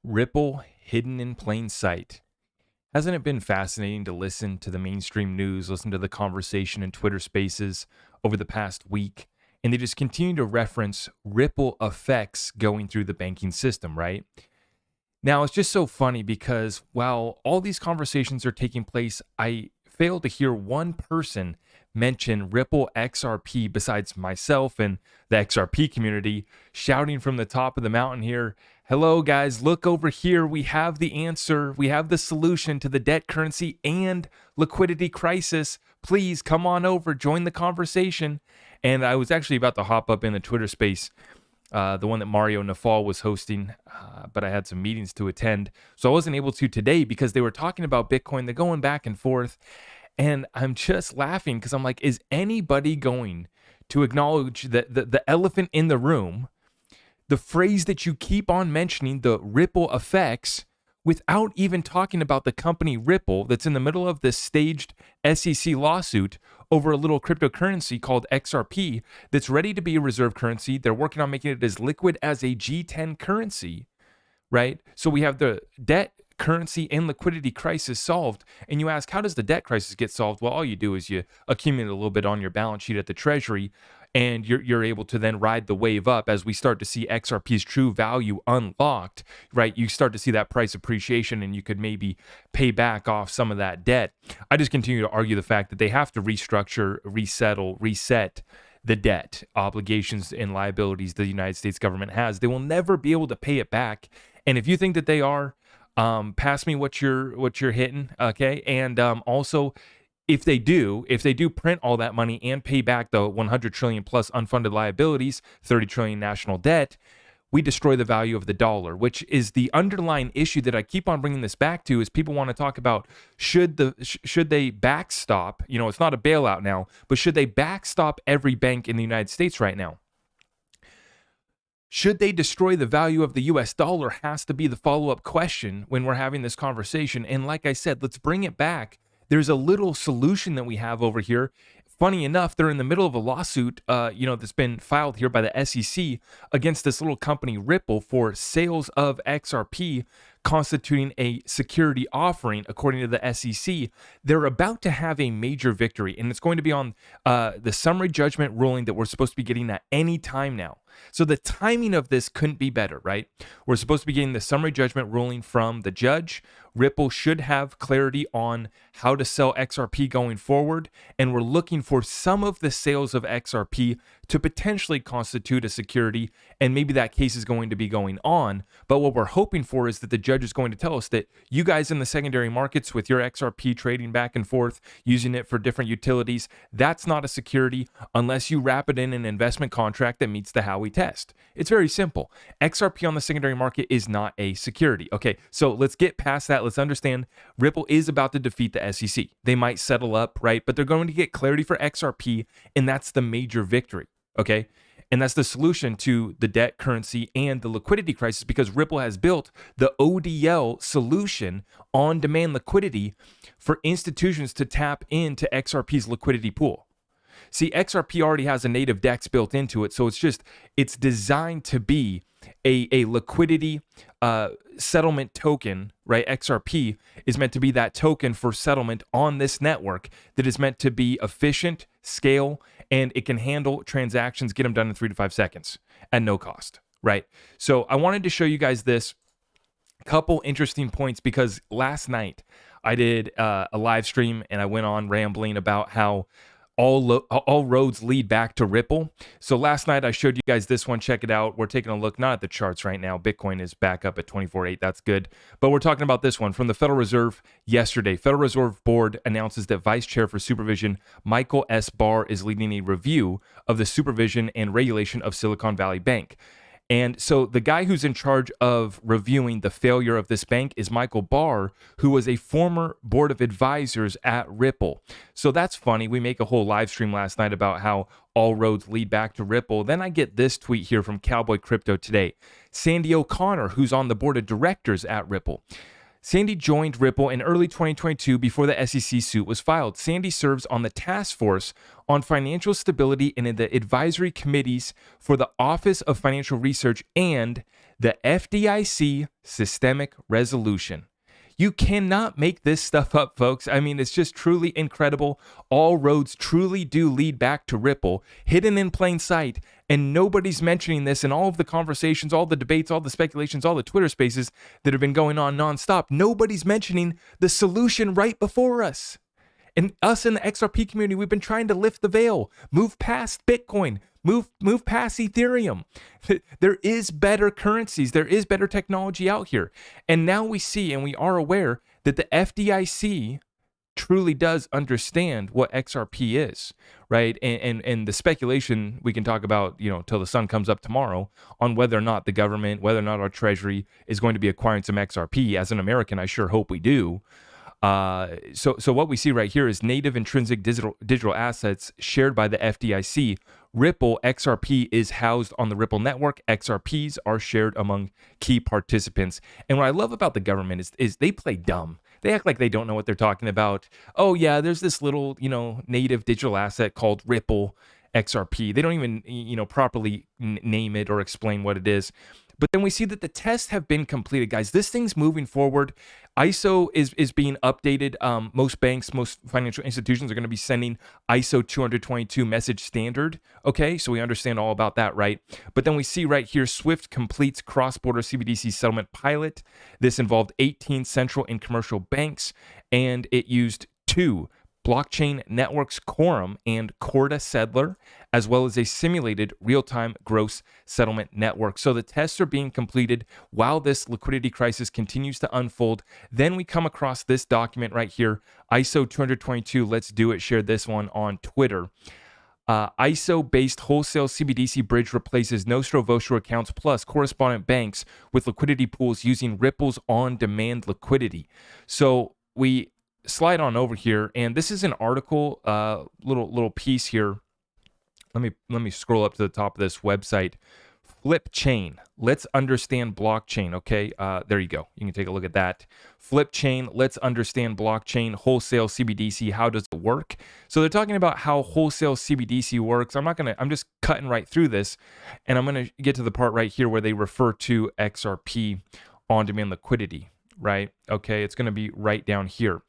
Ripple hidden in plain sight. Hasn't it been fascinating to listen to the mainstream news, listen to the conversation in Twitter spaces over the past week? And they just continue to reference ripple effects going through the banking system, right? Now, it's just so funny because while all these conversations are taking place, I fail to hear one person mention Ripple XRP besides myself and the XRP community shouting from the top of the mountain here. Hello, guys, look over here. We have the answer. We have the solution to the debt, currency, and liquidity crisis. Please come on over, join the conversation. And I was actually about to hop up in the Twitter space, the one that Mario Nafal was hosting, but I had some meetings to attend. So I wasn't able to today because they were talking about Bitcoin. They're going back and forth. And I'm just laughing because I'm like, is anybody going to acknowledge that the elephant in the room, the phrase that you keep on mentioning, the ripple effects, without even talking about the company Ripple that's in the middle of this staged SEC lawsuit over a little cryptocurrency called XRP that's ready to be a reserve currency. They're working on making it as liquid as a G10 currency, right? So we have the debt, currency, and liquidity crisis solved. And you ask, how does the debt crisis get solved? Well, all you do is you accumulate a little bit on your balance sheet at the Treasury, and you're able to then ride the wave up as we start to see XRP's true value unlocked, right? You start to see that price appreciation, and you could maybe pay back off some of that debt. I just continue to argue the fact that they have to restructure, reset the debt, obligations, and liabilities the United States government has. They will never be able to pay it back. And if you think that they are, pass me what you're hitting, okay? And also, if they do print all that money and pay back the 100 trillion plus unfunded liabilities, 30 trillion national debt, we destroy the value of the dollar, which is the underlying issue that I keep on bringing this back to. Is people want to talk about should they backstop? You know, it's not a bailout now, but should they backstop every bank in the United States right now? Should they destroy the value of the US dollar has to be the follow-up question when we're having this conversation. And like I said, let's bring it back. There's a little solution that we have over here. Funny enough, they're in the middle of a lawsuit, that's been filed here by the SEC against this little company Ripple for sales of XRP constituting a security offering, according to the SEC. They're about to have a major victory, and it's going to be on the summary judgment ruling that we're supposed to be getting at any time now. So the timing of this couldn't be better, right? We're supposed to be getting the summary judgment ruling from the judge. Ripple should have clarity on how to sell XRP going forward, and we're looking for some of the sales of XRP to potentially constitute a security, and maybe that case is going to be going on. But what we're hoping for is that the judge is going to tell us that you guys in the secondary markets with your XRP trading back and forth, using it for different utilities, that's not a security unless you wrap it in an investment contract that meets the Howey test. It's very simple. XRP on the secondary market is not a security. Okay, so let's get past that. Let's understand Ripple is about to defeat the SEC. They might settle up, right? But they're going to get clarity for XRP, and that's the major victory. Okay. And that's the solution to the debt, currency, and the liquidity crisis, because Ripple has built the ODL solution, on-demand liquidity, for institutions to tap into XRP's liquidity pool. See, XRP already has a native DEX built into it, so it's designed to be a liquidity settlement token, right? XRP is meant to be that token for settlement on this network that is meant to be efficient, scale, and it can handle transactions, get them done in 3 to 5 seconds at no cost, right? So I wanted to show you guys this couple interesting points because last night I did a live stream and I went on rambling about how all roads lead back to Ripple. So last night I showed you guys this one. Check it out. We're taking a look not at the charts right now. Bitcoin is back up at 24.8. That's good. But we're talking about this one from the Federal Reserve yesterday. Federal Reserve Board announces that Vice Chair for Supervision Michael S. Barr is leading a review of the supervision and regulation of Silicon Valley Bank. And so the guy who's in charge of reviewing the failure of this bank is Michael Barr, who was a former board of advisors at Ripple. So that's funny. We make a whole live stream last night about how all roads lead back to Ripple. Then I get this tweet here from Cowboy Crypto today. Sandy O'Connor, who's on the board of directors at Ripple. Sandy joined Ripple in early 2022 before the SEC suit was filed. Sandy serves on the task force on financial stability and in the advisory committees for the Office of Financial Research and The FDIC systemic resolution. You cannot make this stuff up, folks. I mean, it's just truly incredible. All roads truly do lead back to Ripple, hidden in plain sight, and nobody's mentioning this in all of the conversations, all the debates, all the speculations, all the Twitter spaces that have been going on nonstop. Nobody's mentioning the solution right before us. And us in the XRP community, we've been trying to lift the veil, move past Bitcoin, move past Ethereum. There is better currencies. There is better technology out here. And now we see and we are aware that the FDIC truly does understand what XRP is, right? And the speculation we can talk about, till the sun comes up tomorrow on whether or not the government, whether or not our treasury is going to be acquiring some XRP. As an American, I sure hope we do. So what we see right here is native intrinsic digital assets shared by the FDIC. Ripple XRP is housed on the Ripple network. XRPs are shared among key participants. And what I love about the government is they play dumb. They act like they don't know what they're talking about. Oh yeah, there's this little, native digital asset called Ripple XRP. They don't even, properly name it or explain what it is. But then we see that the tests have been completed, guys. This thing's moving forward. ISO is being updated. Most banks, most financial institutions are going to be sending ISO 222 message standard. Okay, so we understand all about that, right? But then we see right here, SWIFT completes cross-border CBDC settlement pilot. This involved 18 central and commercial banks, and it used two blockchain networks, Quorum and Corda Settler, as well as a simulated real-time gross settlement network. So the tests are being completed while this liquidity crisis continues to unfold. Then we come across this document right here, ISO 222, let's do it, shared this one on Twitter. ISO-based wholesale CBDC bridge replaces Nostro Vostro accounts plus correspondent banks with liquidity pools using Ripple's on-demand liquidity. So we slide on over here, and this is an article, little piece here. Let me scroll up to the top of this website. Flip chain. Let's understand blockchain. Okay, there you go. You can take a look at that. Flip chain. Let's understand blockchain. Wholesale CBDC. How does it work? So they're talking about how wholesale CBDC works. I'm just cutting right through this, and I'm gonna get to the part right here where they refer to XRP on-demand liquidity. Right? Okay, it's gonna be right down here.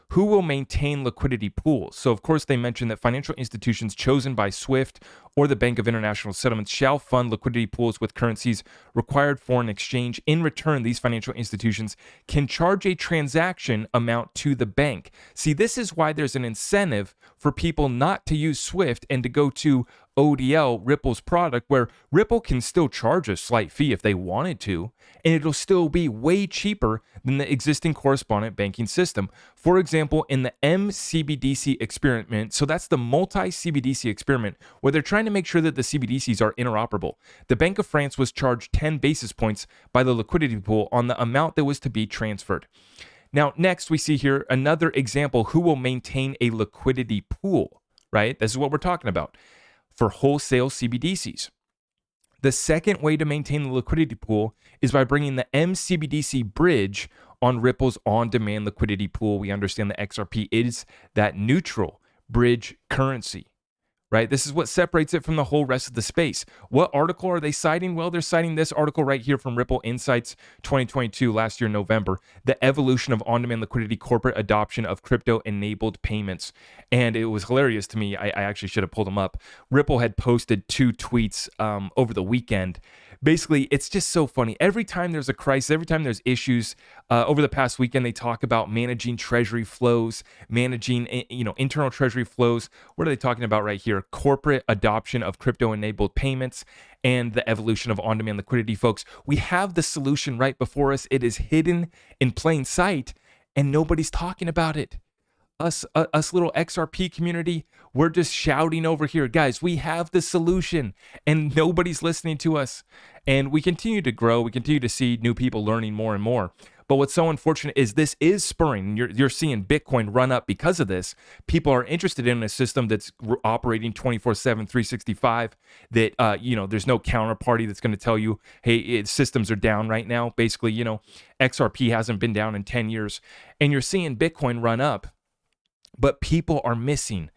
Who will maintain liquidity pools? So, of course, they mentioned that financial institutions chosen by SWIFT or the Bank of International Settlements shall fund liquidity pools with currencies required for an exchange. In return, these financial institutions can charge a transaction amount to the bank. See, this is why there's an incentive for people not to use SWIFT and to go to ODL, Ripple's product, where Ripple can still charge a slight fee if they wanted to, and it'll still be way cheaper than the existing correspondent banking system. For example, in the MCBDC experiment, so that's the multi-CBDC experiment, where they're trying to make sure that the CBDCs are interoperable. The Bank of France was charged 10 basis points by the liquidity pool on the amount that was to be transferred. Now, next we see here another example, who will maintain a liquidity pool, right? This is what we're talking about for wholesale CBDCs. The second way to maintain the liquidity pool is by bringing the MCBDC bridge on Ripple's on-demand liquidity pool. We understand the XRP is that neutral bridge currency, right? This is what separates it from the whole rest of the space. What article are they citing? Well, they're citing this article right here from Ripple Insights 2022, last year, November, the evolution of on-demand liquidity, corporate adoption of crypto-enabled payments. And it was hilarious to me. I actually should have pulled them up. Ripple had posted 2 tweets over the weekend. Basically, it's just so funny. Every time there's a crisis, every time there's issues, over the past weekend, they talk about managing treasury flows, managing, internal treasury flows. What are they talking about right here? Corporate adoption of crypto-enabled payments and the evolution of on-demand liquidity, folks. We have the solution right before us. It is hidden in plain sight, and nobody's talking about it. Us little XRP community, we're just shouting over here, guys, we have the solution, and nobody's listening to us. And we continue to grow. We continue to see new people learning more and more. But what's so unfortunate is this is spurring. You're seeing Bitcoin run up because of this. People are interested in a system that's operating 24/7, 365. That there's no counterparty that's going to tell you, hey, systems are down right now. Basically, XRP hasn't been down in 10 years, and you're seeing Bitcoin run up. But people are missing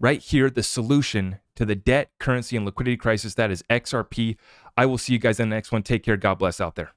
right here, the solution to the debt, currency, and liquidity crisis. That is XRP. I will see you guys in the next one. Take care. God bless out there.